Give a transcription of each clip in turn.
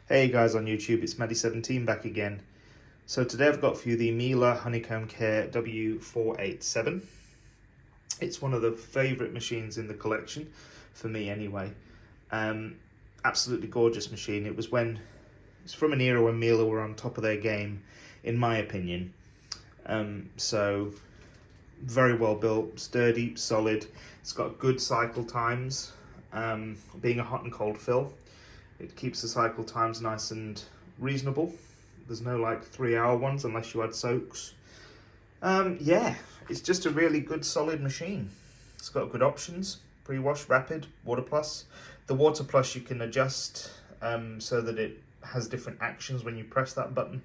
Hey guys on YouTube, it's Maddie17 back again. So today I've got for you the Miele Honeycomb Care W487. It's one of the favourite machines in the collection, for me anyway. Absolutely gorgeous machine. It's from an era when Miele were on top of their game, in my opinion. So very well built, sturdy, solid. It's got good cycle times, being a hot and cold fill. It keeps the cycle times nice and reasonable. There's no like 3-hour ones unless you add soaks. Yeah, it's just a really good solid machine. It's got good options: pre-wash, rapid, water plus. The water plus you can adjust so that it has different actions when you press that button.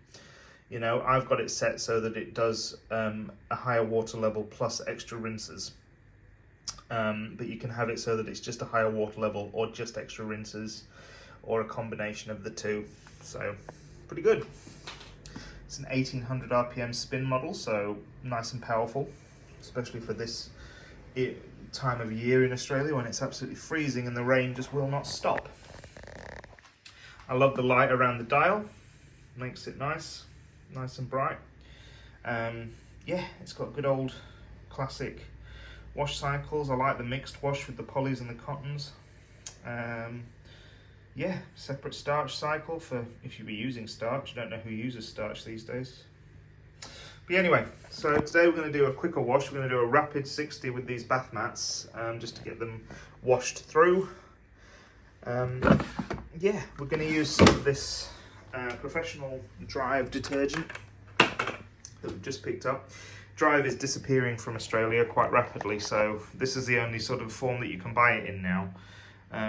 You know, I've got it set so that it does a higher water level plus extra rinses. But you can have it so that it's just a higher water level or just extra rinses, or a combination of the two. So pretty good. It's an 1800 RPM spin model, so nice and powerful, especially for this time of year in Australia when it's absolutely freezing and the rain just will not stop. I love the light around the dial, makes it nice and bright. Yeah, it's got good old classic wash cycles. I like the mixed wash with the polys and the cottons. Yeah, separate starch cycle for if you were using starch. I don't know who uses starch these days. But anyway, so today we're going to do a quicker wash. We're going to do a rapid 60 with these bath mats, just to get them washed through. Yeah, we're going to use some of this professional Drive detergent that we've just picked up. Drive is disappearing from Australia quite rapidly, so this is the only sort of form that you can buy it in now.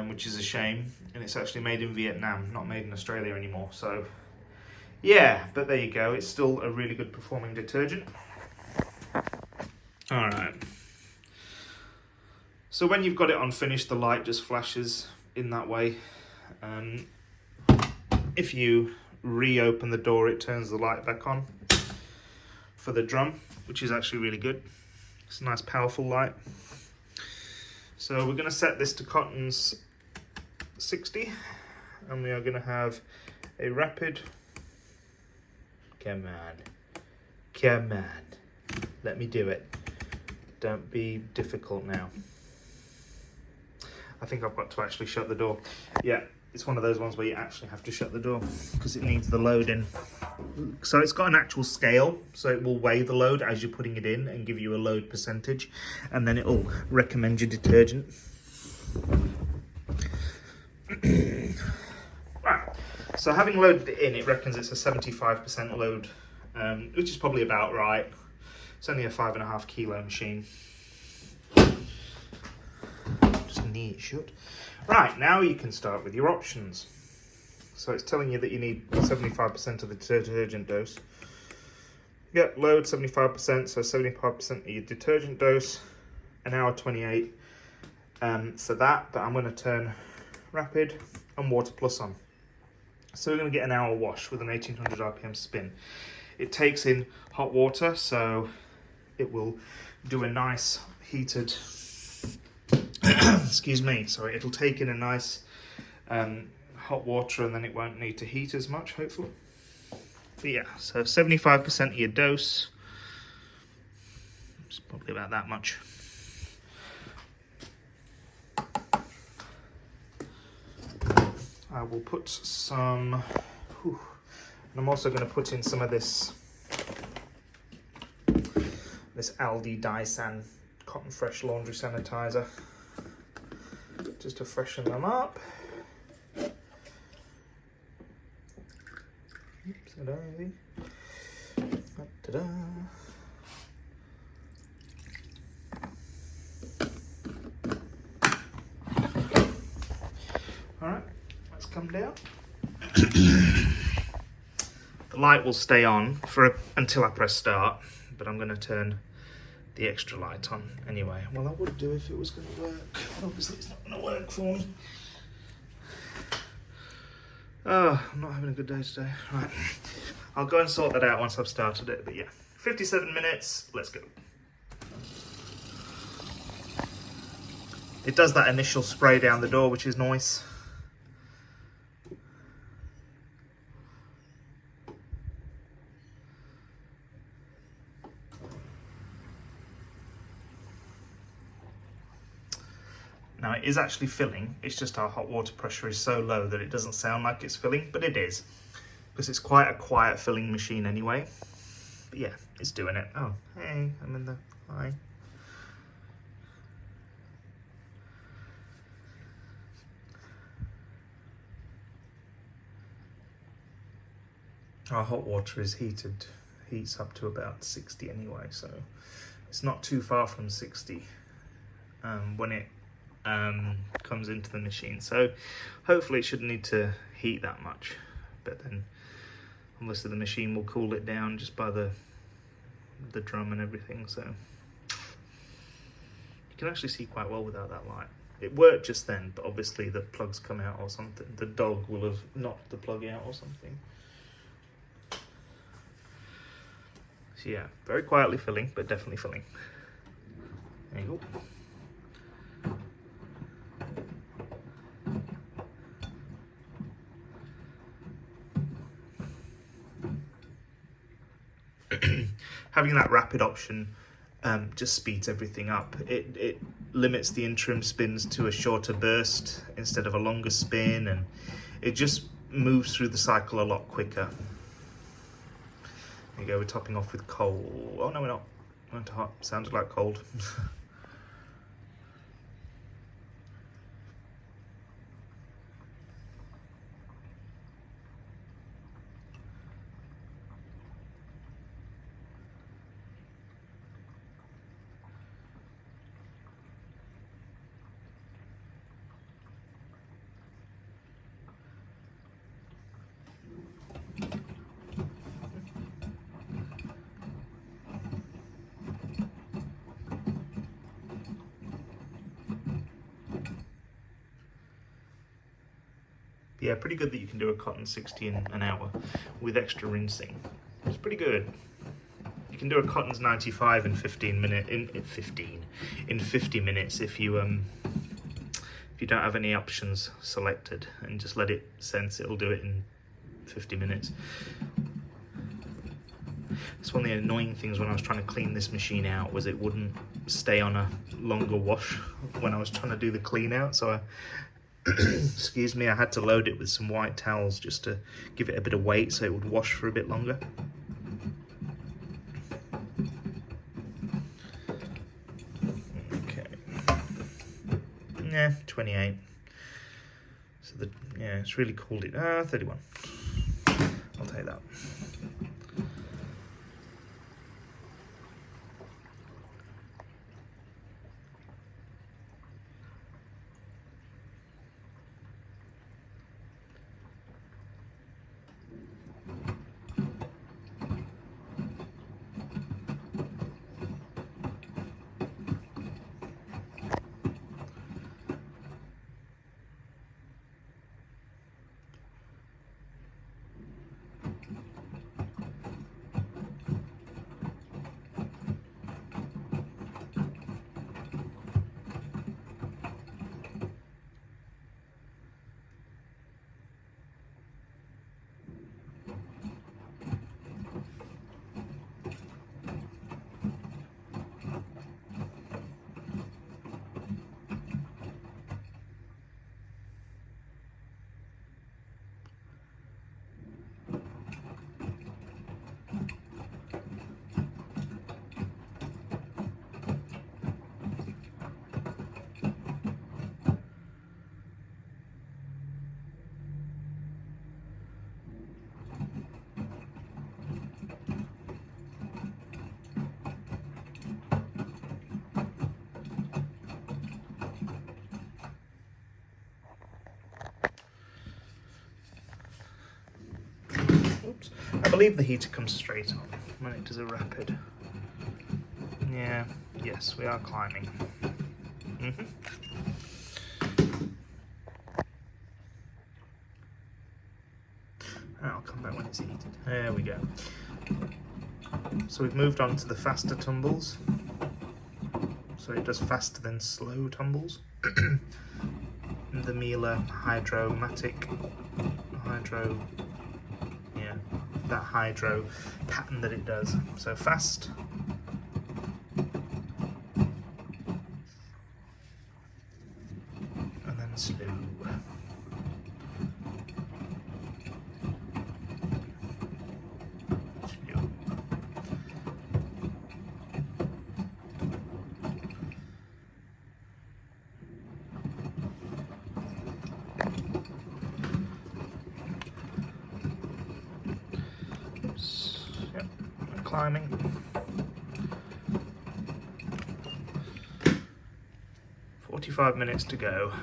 Which is a shame, and it's actually made in Vietnam, not made in Australia anymore. So yeah, but there you go, it's still a really good performing detergent. Alright, so when you've got it on finish, the light just flashes in that way. If you reopen the door, it turns the light back on for the drum, which is actually really good. It's a nice powerful light. So we're going to set this to Cotton's 60, and we are going to have a rapid. Come on, let me do it. Don't be difficult now. I think I've got to actually shut the door. Yeah, it's one of those ones where you actually have to shut the door because it needs the load in. So it's got an actual scale, so it will weigh the load as you're putting it in and give you a load percentage, and then it will recommend your detergent. Right, so having loaded it in, it reckons it's a 75% load, which is probably about right. It's only a 5.5 kilo machine. Just knee it shut. Right, now you can start with your options. So it's telling you that you need 75% of the detergent dose. Yep, load 75%, so 75% of your detergent dose, an hour 28 for that, but I'm going to turn rapid and water plus on. So we're going to get an hour wash with an 1800 RPM spin. It takes in hot water, so it will do a nice heated excuse me, sorry, it'll take in a nice hot water, and then it won't need to heat as much, hopefully. But yeah, so 75% of your dose. It's probably about that much. I will put some, and I'm also going to put in some of this Aldi Dyson Cotton Fresh laundry sanitizer, just to freshen them up. Alright, let's come down. The light will stay on until I press start, but I'm going to turn the extra light on anyway. Well, I would do if it was going to work, but obviously it's not going to work for me. Oh, I'm not having a good day today. Right, I'll go and sort that out once I've started it, but yeah. 57 minutes, let's go. It does that initial spray down the door, which is nice. Now it is actually filling, it's just our hot water pressure is so low that it doesn't sound like it's filling, but it is. Because it's quite a quiet filling machine anyway. But yeah, it's doing it. Oh, hey, I'm in the eye. Our hot water is heats up to about 60 anyway, so it's not too far from 60 when it comes into the machine. So hopefully it shouldn't need to heat that much, but then obviously the machine will cool it down just by the drum and everything, so you can actually see quite well without that light. It worked just then, but obviously the plug's come out or something. The dog will have knocked the plug out or something. So yeah, very quietly filling, but definitely filling. There you go. Having that rapid option just speeds everything up. It limits the interim spins to a shorter burst instead of a longer spin, and it just moves through the cycle a lot quicker. There you go, we're topping off with cold. Oh no, we're not. Went to hot, sounded like cold. Yeah, pretty good that you can do a cotton 60 in an hour with extra rinsing. It's pretty good. You can do a cotton's 95 in 15 minutes. In 50 minutes if you don't have any options selected and just let it sense. It'll do it in 50 minutes. It's one of the annoying things when I was trying to clean this machine out was it wouldn't stay on a longer wash when I was trying to do the clean out. So excuse me, I had to load it with some white towels just to give it a bit of weight so it would wash for a bit longer. Okay. Yeah, 28. So yeah, it's really cooled it. 31. I'll take that. Oops. I believe the heater comes straight on when it does a rapid. Yeah, yes, we are climbing. I'll come back when it's heated. There we go. So we've moved on to the faster tumbles. So it does faster than slow tumbles. The Miele Hydro-Matic that hydro pattern that it does. So fast. climbing. "45 minutes to go."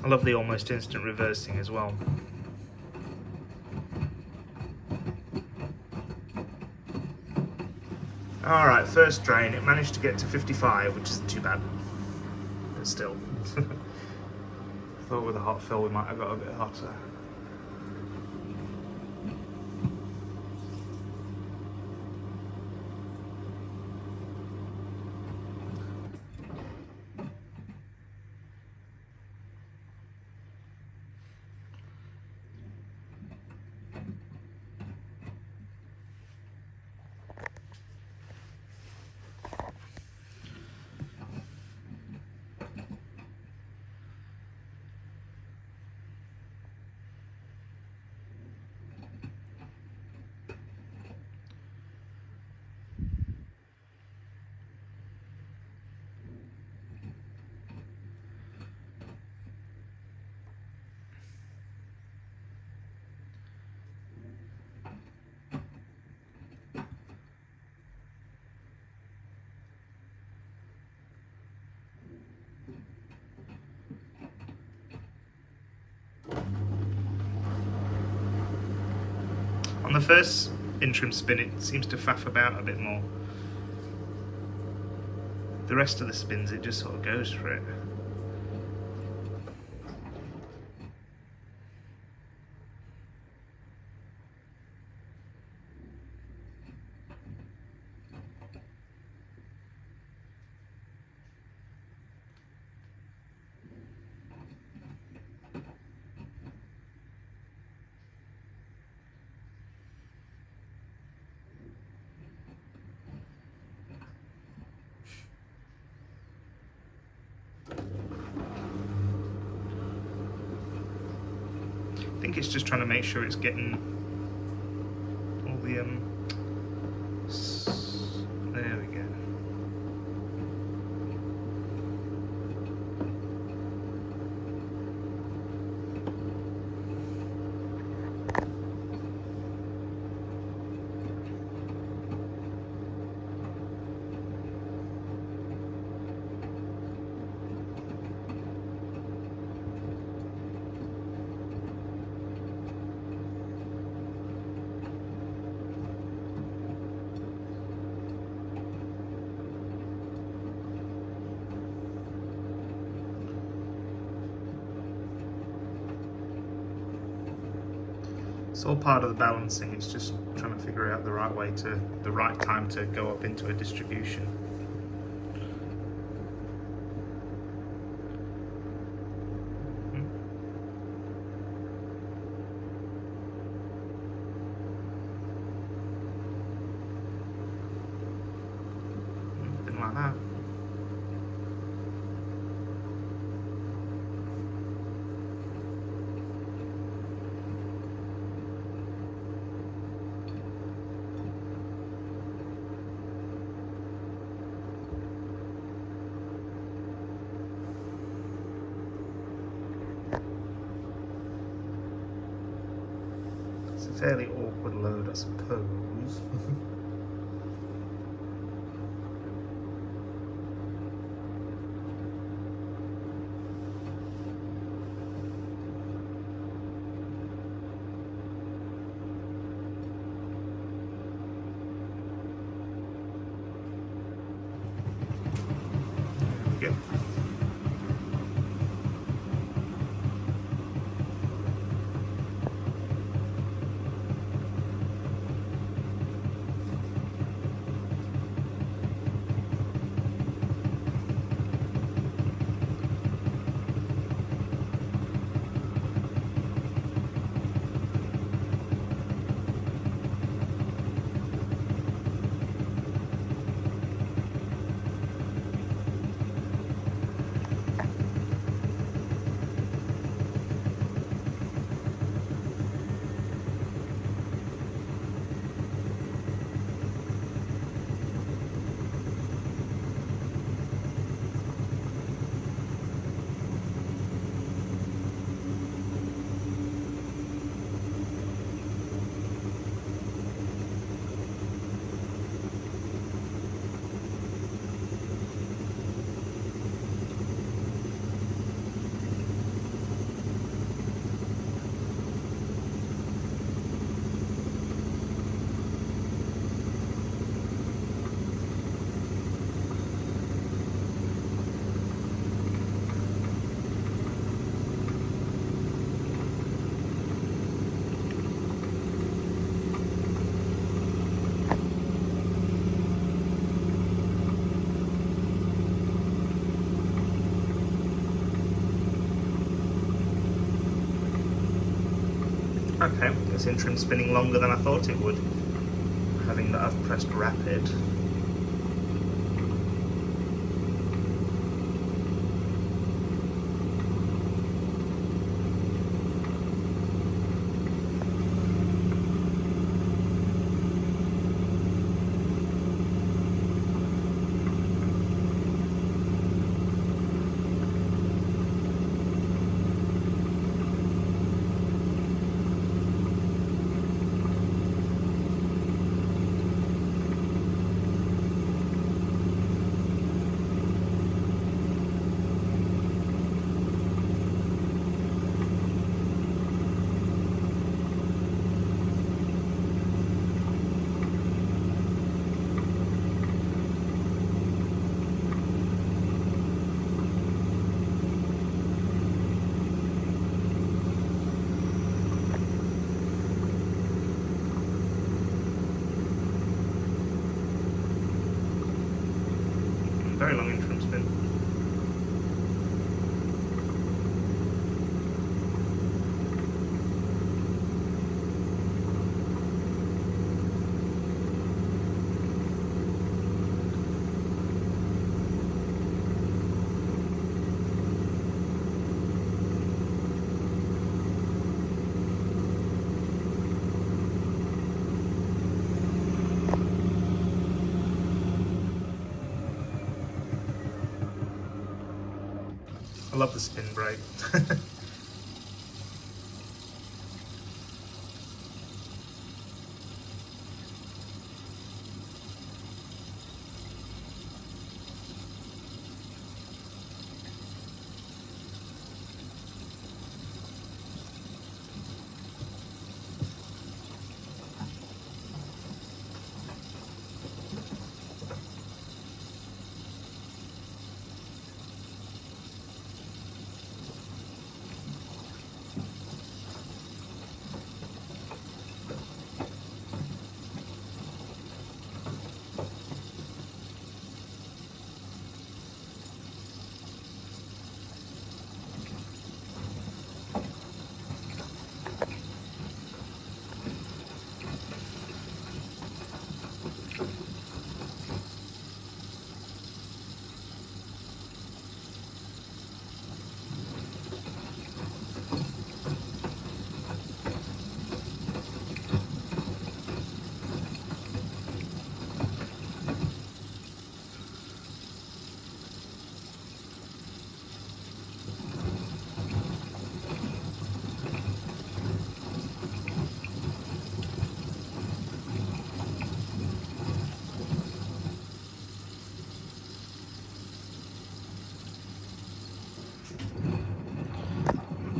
I love the almost instant reversing as well. Alright, first drain, it managed to get to 55, which isn't too bad, but still. I thought with a hot fill we might have got a bit hotter. On the first interim spin, it seems to faff about a bit more. The rest of the spins, it just sort of goes for it. I think it's just trying to make sure it's getting all the there we go. It's all part of the balancing. It's just trying to figure out the right time to go up into a distribution. Something like that. It's a fairly awkward load, I suppose. There we go. Okay, this interim spinning longer than I thought it would, having that I've pressed rapid. Very long interim spin. I love the spin brake.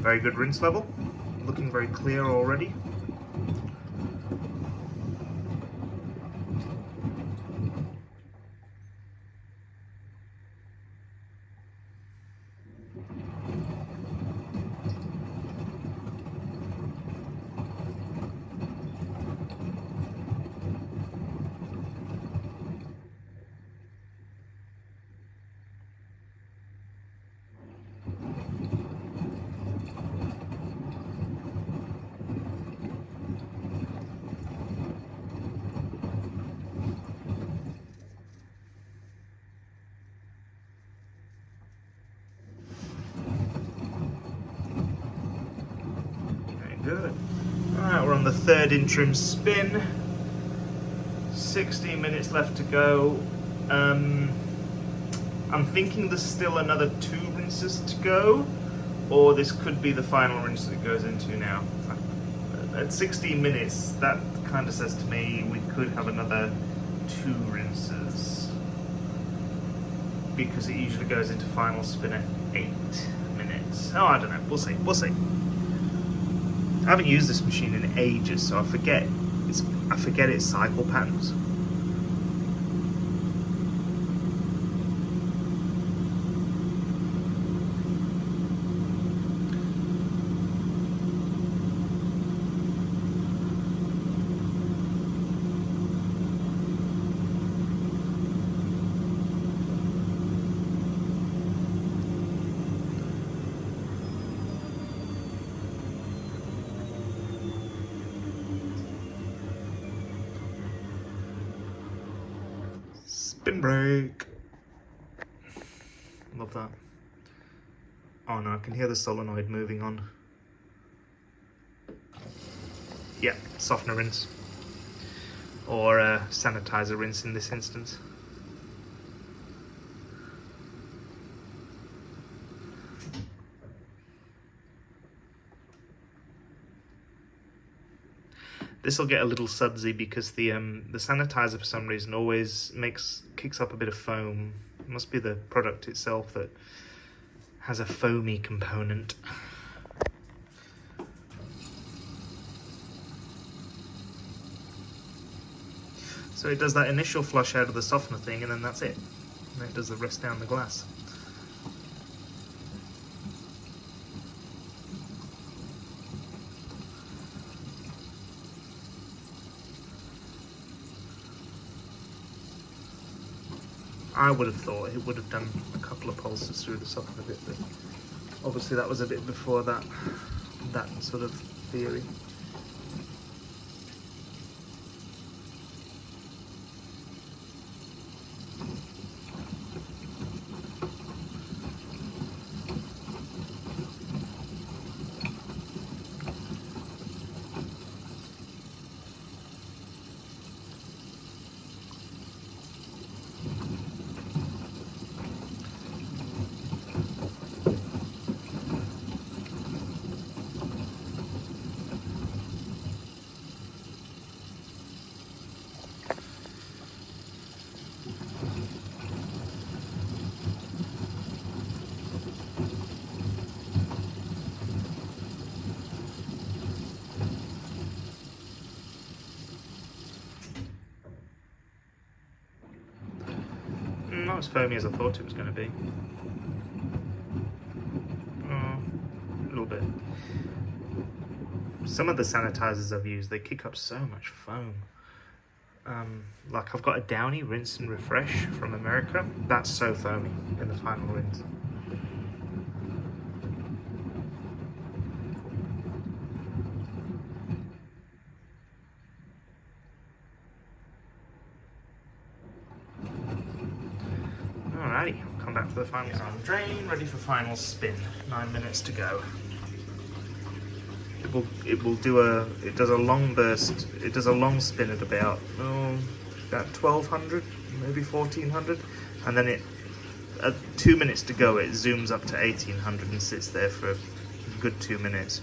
Very good rinse level, looking very clear already. Good. Alright, we're on the third interim spin. 16 minutes left to go. I'm thinking there's still another 2 rinses to go, or this could be the final rinse that it goes into now. At 16 minutes, that kind of says to me we could have another 2 rinses, because it usually goes into final spin at 8 minutes. Oh, I don't know. We'll see. We'll see. I haven't used this machine in ages, so I forget its cycle patterns. Spin brake. Love that. Oh no, I can hear the solenoid moving on. Yeah, softener rinse. Or sanitizer rinse in this instance. This will get a little sudsy because the sanitizer for some reason always kicks up a bit of foam. It must be the product itself that has a foamy component. So it does that initial flush out of the softener thing, and then that's it. And then it does the rest down the glass. I would have thought it would have done a couple of pulses through the softener bit, but obviously that was a bit before that sort of theory. Not as foamy as I thought it was going to be. A little bit. Some of the sanitizers I've used, they kick up so much foam. Like I've got a Downy Rinse and Refresh from America. That's so foamy in the final rinse. Alrighty, I'll come back for the final on drain, ready for final spin. 9 minutes to go. It does a long burst, it does a long spin at about 1200, maybe 1400, and then at 2 minutes to go it zooms up to 1800 and sits there for a good 2 minutes.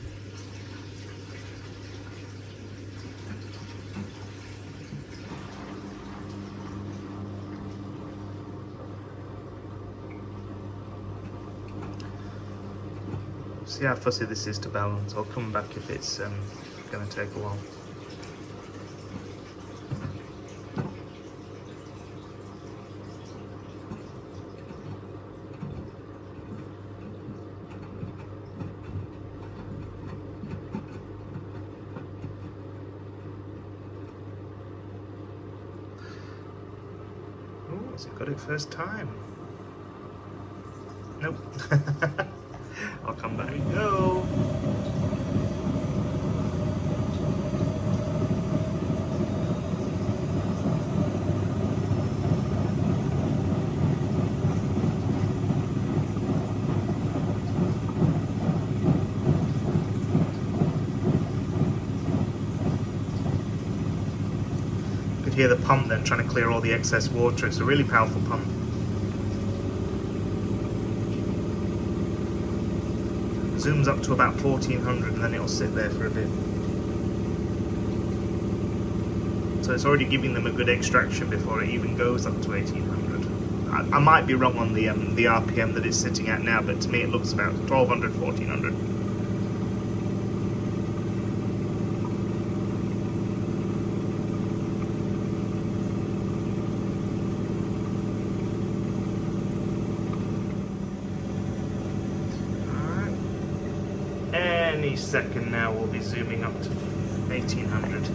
See how fussy this is to balance. I'll come back if it's going to take a while. Oh, has it got it first time? Nope. I'll come back. Go. You could hear the pump then trying to clear all the excess water. It's a really powerful pump. Zooms up to about 1400 and then it'll sit there for a bit. So it's already giving them a good extraction before it even goes up to 1800. I might be wrong on the RPM that it's sitting at now, but to me it looks about 1200, 1400. Any second now we'll be zooming up to 1800.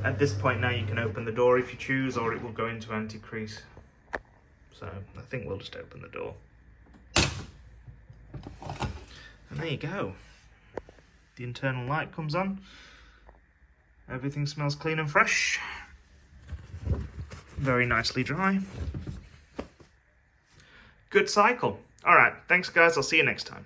At this point now you can open the door if you choose, or it will go into anti-crease. So I think we'll just open the door. And there you go. The internal light comes on. Everything smells clean and fresh. Very nicely dry. Good cycle. All right, thanks guys, I'll see you next time.